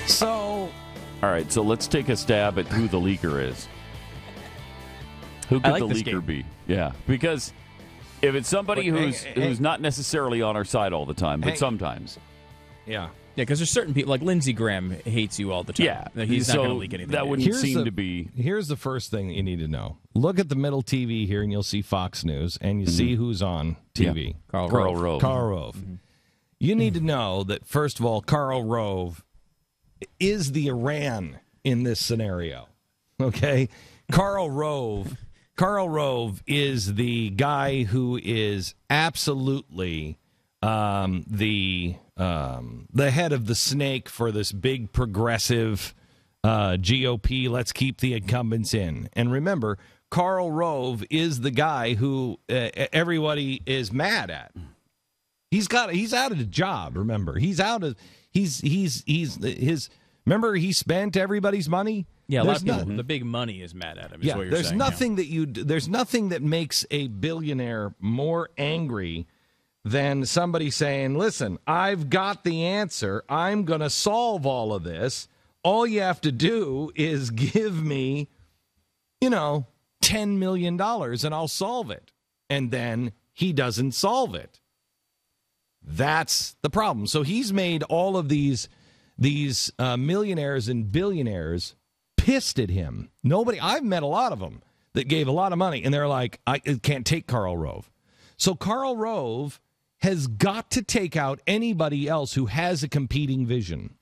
So, all right, so let's take a stab at who the leaker is. Who could the leaker be? Yeah, because if it's somebody who's not necessarily on our side all the time, but sometimes. Yeah. Yeah, because there's certain people, like Lindsey Graham hates you all the time. Yeah. He's not going to leak anything. That wouldn't seem to be. Here's the first thing that you need to know. Look at the middle TV here, and you'll see Fox News, and you see who's on TV. Yeah. Karl Rove. Karl Rove. Mm-hmm. You need to know that, first of all, Karl Rove is the Iran in this scenario. Okay? Karl Rove is the guy who is absolutely the head of the snake for this big progressive GOP. Let's keep the incumbents in. And remember, Karl Rove is the guy who everybody is mad at. He's out of the job. Remember, remember he spent everybody's money. Yeah, a lot of people. The big money is mad at him. Is what you're there's saying, nothing there's nothing that makes a billionaire more angry than somebody saying, "Listen, I've got the answer. I'm going to solve all of this. All you have to do is give me, $10 million, and I'll solve it." And then he doesn't solve it. That's the problem. So he's made all of these millionaires and billionaires pissed at him. I've met a lot of them that gave a lot of money, and they're like, I can't take Karl Rove. So Karl Rove has got to take out anybody else who has a competing vision.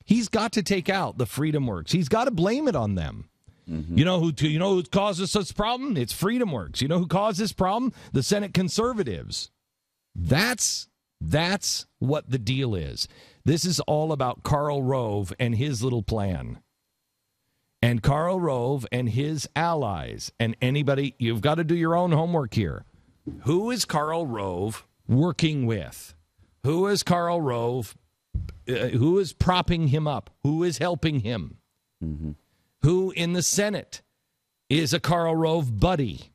He's got to take out the FreedomWorks. He's got to blame it on them. Mm-hmm. You know who causes this problem? It's FreedomWorks. You know who caused this problem? The Senate conservatives. That's what the deal is. This is all about Karl Rove and his little plan. And Karl Rove and his allies. And anybody, you've got to do your own homework here. Who is Karl Rove working with? Who is Karl Rove? Who is propping him up? Who is helping him? Mm-hmm. Who in the Senate is a Karl Rove buddy?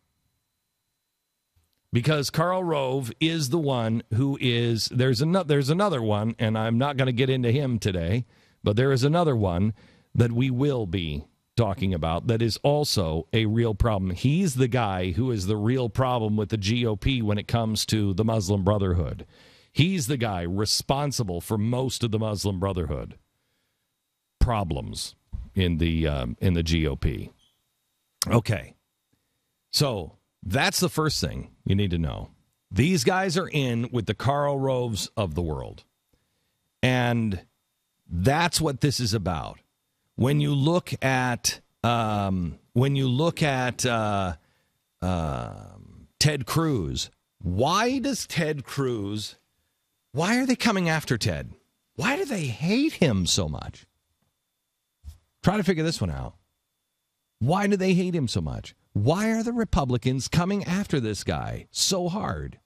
Because Karl Rove is the one who is, there's another one, and I'm not going to get into him today, but there is another one that we will be talking about that is also a real problem. He's the guy who is the real problem with the GOP when it comes to the Muslim Brotherhood. He's the guy responsible for most of the Muslim Brotherhood problems in the GOP. Okay, so that's the first thing you need to know. These guys are in with the Karl Roves of the world. And that's what this is about. When you look at Ted Cruz, why are they coming after Ted? Why do they hate him so much? Try to figure this one out. Why do they hate him so much? Why are the Republicans coming after this guy so hard?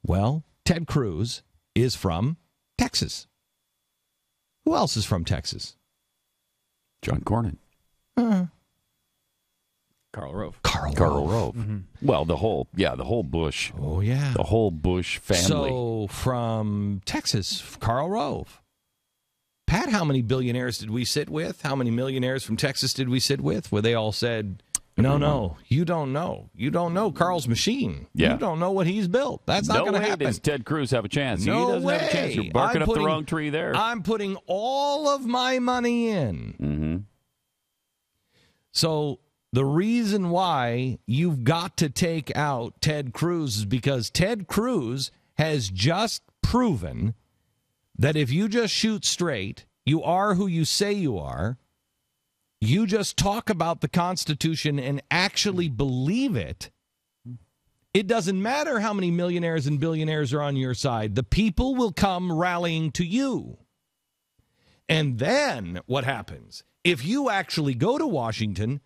Well, Ted Cruz is from Texas. Who else is from Texas? John Cornyn. Karl Rove. Karl Rove. Mm-hmm. Well, the whole Bush. Oh, yeah. The whole Bush family. So, from Texas, Karl Rove. Pat, how many billionaires did we sit with? How many millionaires from Texas did we sit with? Where they all said, no, you don't know. You don't know Carl's machine. Yeah. You don't know what he's built. That's not going to happen. Does Ted Cruz have a chance? No he doesn't way. have a chance. You're barking up the wrong tree there. I'm putting all of my money in. Mm-hmm. So the reason why you've got to take out Ted Cruz is because Ted Cruz has just proven that if you just shoot straight, you are who you say you are, you just talk about the Constitution and actually believe it, it doesn't matter how many millionaires and billionaires are on your side. The people will come rallying to you. And then what happens? If you actually go to Washington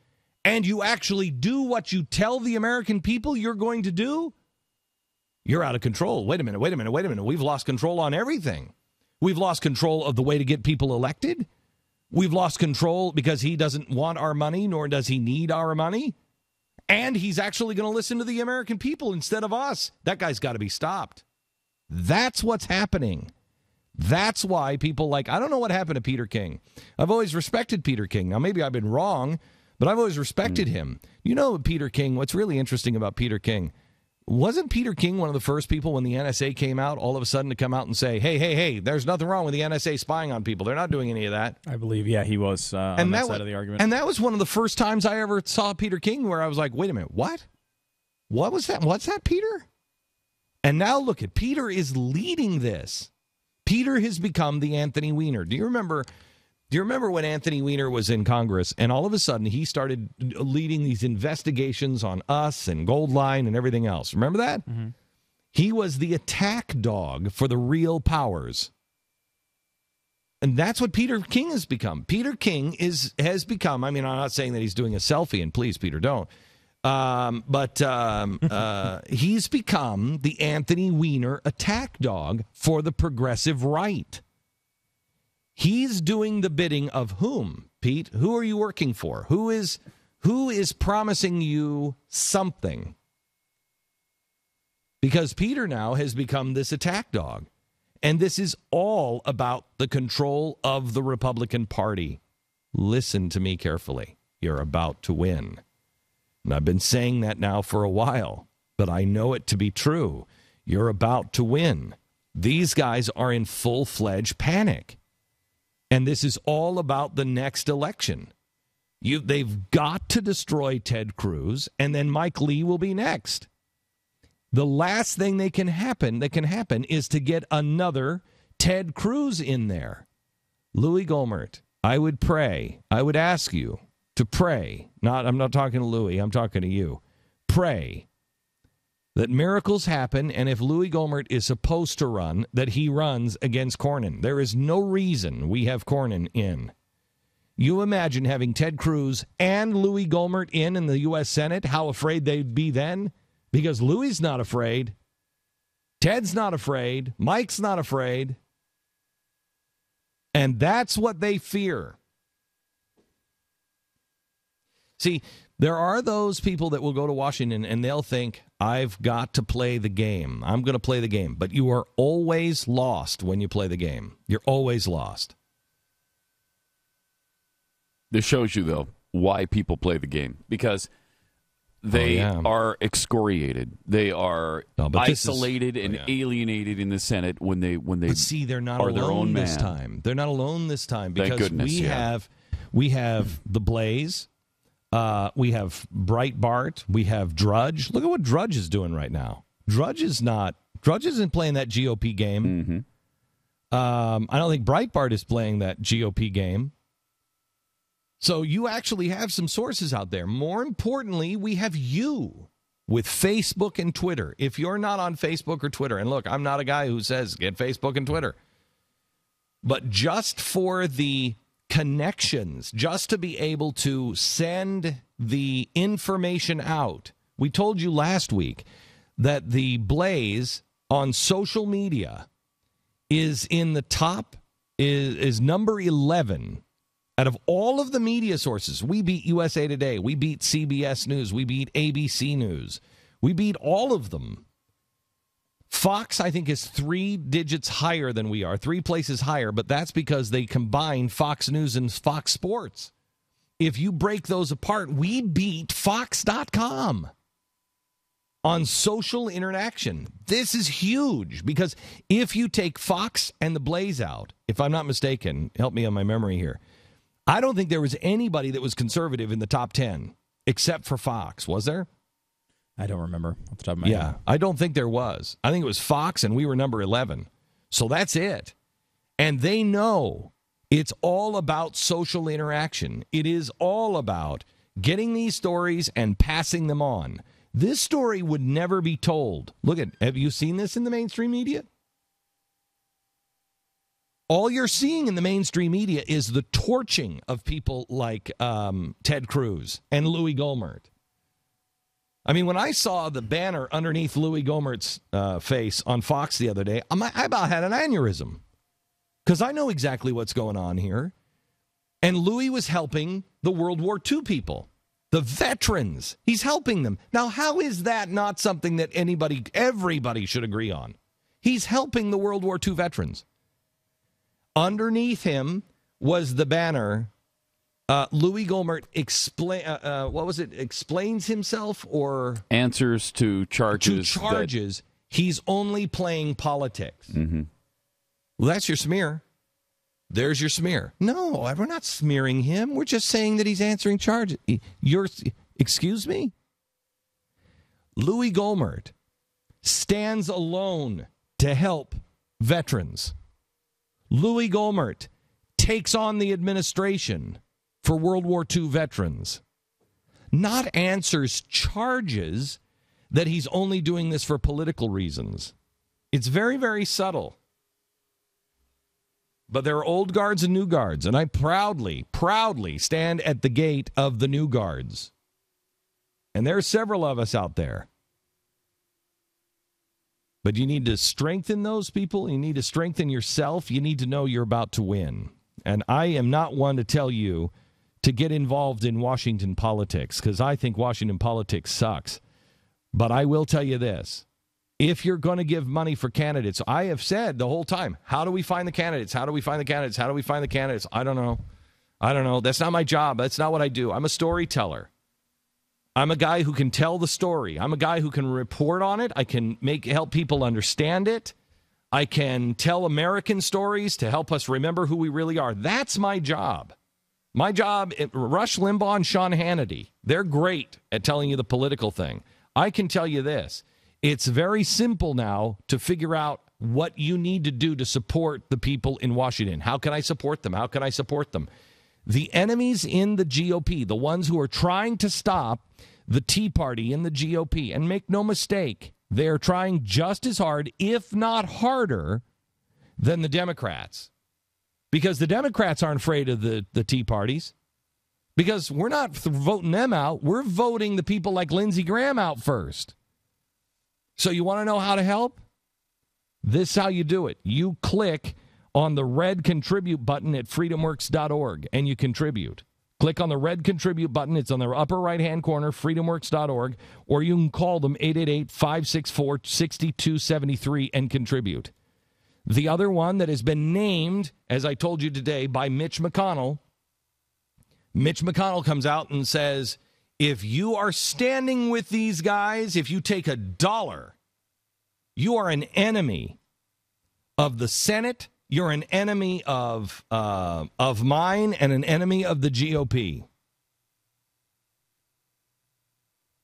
and you actually do what you tell the American people you're going to do, you're out of control. Wait a minute. We've lost control on everything. We've lost control of the way to get people elected. We've lost control because he doesn't want our money, nor does he need our money. And he's actually going to listen to the American people instead of us. That guy's got to be stopped. That's what's happening. That's why people I don't know what happened to Peter King. I've always respected Peter King. Now, maybe I've been wrong, but I've always respected him. You know, Peter King, what's really interesting about Peter King, wasn't Peter King one of the first people when the NSA came out, all of a sudden to come out and say, hey, there's nothing wrong with the NSA spying on people. They're not doing any of that. I believe, he was on that side of the argument. And that was one of the first times I ever saw Peter King where I was like, wait a minute, what? What was that? What's that, Peter? And now look at Peter is leading this. Peter has become the Anthony Weiner. Do you remember when Anthony Weiner was in Congress and all of a sudden he started leading these investigations on us and Goldline and everything else? Remember that? Mm-hmm. He was the attack dog for the real powers. And that's what Peter King has become. Peter King has become, I mean, I'm not saying that he's doing a selfie, and please, Peter, don't. But he's become the Anthony Weiner attack dog for the progressive right. He's doing the bidding of whom, Pete? Who are you working for? Who is promising you something? Because Peter now has become this attack dog. And this is all about the control of the Republican Party. Listen to me carefully. You're about to win. And I've been saying that now for a while, but I know it to be true. You're about to win. These guys are in full-fledged panic. And this is all about the next election. They've got to destroy Ted Cruz, and then Mike Lee will be next. The last thing that can happen is to get another Ted Cruz in there. Louie Gohmert, I would ask you to pray. I'm not talking to Louie, I'm talking to you. Pray that miracles happen, and if Louie Gohmert is supposed to run, that he runs against Cornyn. There is no reason we have Cornyn in. You imagine having Ted Cruz and Louie Gohmert in the U.S. Senate, how afraid they'd be then? Because Louie's not afraid. Ted's not afraid. Mike's not afraid. And that's what they fear. See, there are those people that will go to Washington and they'll think, I've got to play the game. I'm going to play the game. But you are always lost when you play the game. You're always lost. This shows you, though, why people play the game. Because they are excoriated. They are isolated and alienated in the Senate when they but see, they're not alone this time. They're not alone this time because we have the Blaze, we have Breitbart, we have Drudge. Look at what Drudge is doing right now. Drudge isn't playing that GOP game. Mm-hmm. I don't think Breitbart is playing that GOP game. So you actually have some sources out there. More importantly, we have you with Facebook and Twitter. If you're not on Facebook or Twitter, and look, I'm not a guy who says get Facebook and Twitter, but just for the connections, just to be able to send the information out. We told you last week that the Blaze on social media is in the top, is number 11. Out of all of the media sources, we beat USA Today, we beat CBS News, we beat ABC News, we beat all of them. Fox, I think, is 3 digits higher than we are, 3 places higher, but that's because they combine Fox News and Fox Sports. If you break those apart, we beat Fox.com on social interaction. This is huge because if you take Fox and the Blaze out, if I'm not mistaken, help me on my memory here, I don't think there was anybody that was conservative in the top 10 except for Fox. Was there? I don't remember off the top of my head. Yeah, I don't think there was. I think it was Fox, and we were number 11. So that's it. And they know it's all about social interaction. It is all about getting these stories and passing them on. This story would never be told. Have you seen this in the mainstream media? All you're seeing in the mainstream media is the torching of people like Ted Cruz and Louie Gohmert. I mean, when I saw the banner underneath Louie Gohmert's face on Fox the other day, I about had an aneurysm because I know exactly what's going on here. And Louie was helping the World War II people, the veterans. He's helping them. Now, how is that not something that everybody should agree on? He's helping the World War II veterans. Underneath him was the banner, Louie Gohmert explains himself or... Answers to charges. He's only playing politics. Mm-hmm. Well, that's your smear. There's your smear. No, we're not smearing him. We're just saying that he's answering charges. Excuse me? Louie Gohmert stands alone to help veterans. Louie Gohmert takes on the administration for World War II veterans. Not answers charges that he's only doing this for political reasons. It's very, very subtle. But there are old guards and new guards, and I proudly stand at the gate of the new guards. And there are several of us out there. But you need to strengthen those people. You need to strengthen yourself. You need to know you're about to win. And I am not one to tell you to get involved in Washington politics, because I think Washington politics sucks. But I will tell you this. If you're going to give money for candidates, I have said the whole time, how do we find the candidates? How do we find the candidates? How do we find the candidates? I don't know. That's not my job. That's not what I do. I'm a storyteller. I'm a guy who can tell the story. I'm a guy who can report on it. I can help people understand it. I can tell American stories to help us remember who we really are. That's my job. My job, Rush Limbaugh and Sean Hannity, they're great at telling you the political thing. I can tell you this. It's very simple now to figure out what you need to do to support the people in Washington. How can I support them? How can I support them? The enemies in the GOP, the ones who are trying to stop the Tea Party in the GOP, and make no mistake, they are trying just as hard, if not harder, than the Democrats. Because the Democrats aren't afraid of the Tea Parties. Because we're not voting them out. We're voting the people like Lindsey Graham out first. So you want to know how to help? This is how you do it. You click on the red contribute button at freedomworks.org and you contribute. Click on the red contribute button. It's on the upper right-hand corner, freedomworks.org, or you can call them 888-564-6273 and contribute. The other one that has been named, as I told you today, by Mitch McConnell. Mitch McConnell comes out and says, if you are standing with these guys, if you take $1, you are an enemy of the Senate. You're an enemy of mine and an enemy of the GOP.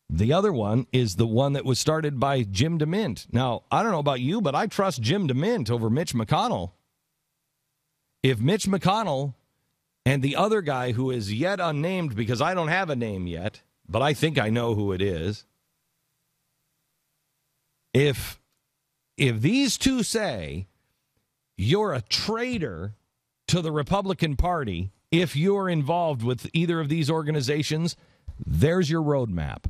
The other one is the one that was started by Jim DeMint. Now, I don't know about you, but I trust Jim DeMint over Mitch McConnell. If Mitch McConnell and the other guy who is yet unnamed, because I don't have a name yet, but I think I know who it is. If these two say you're a traitor to the Republican Party, if you're involved with either of these organizations, there's your roadmap.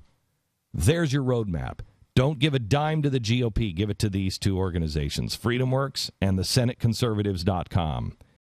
There's your roadmap. Don't give a dime to the GOP. Give it to these two organizations, FreedomWorks and the SenateConservatives.com.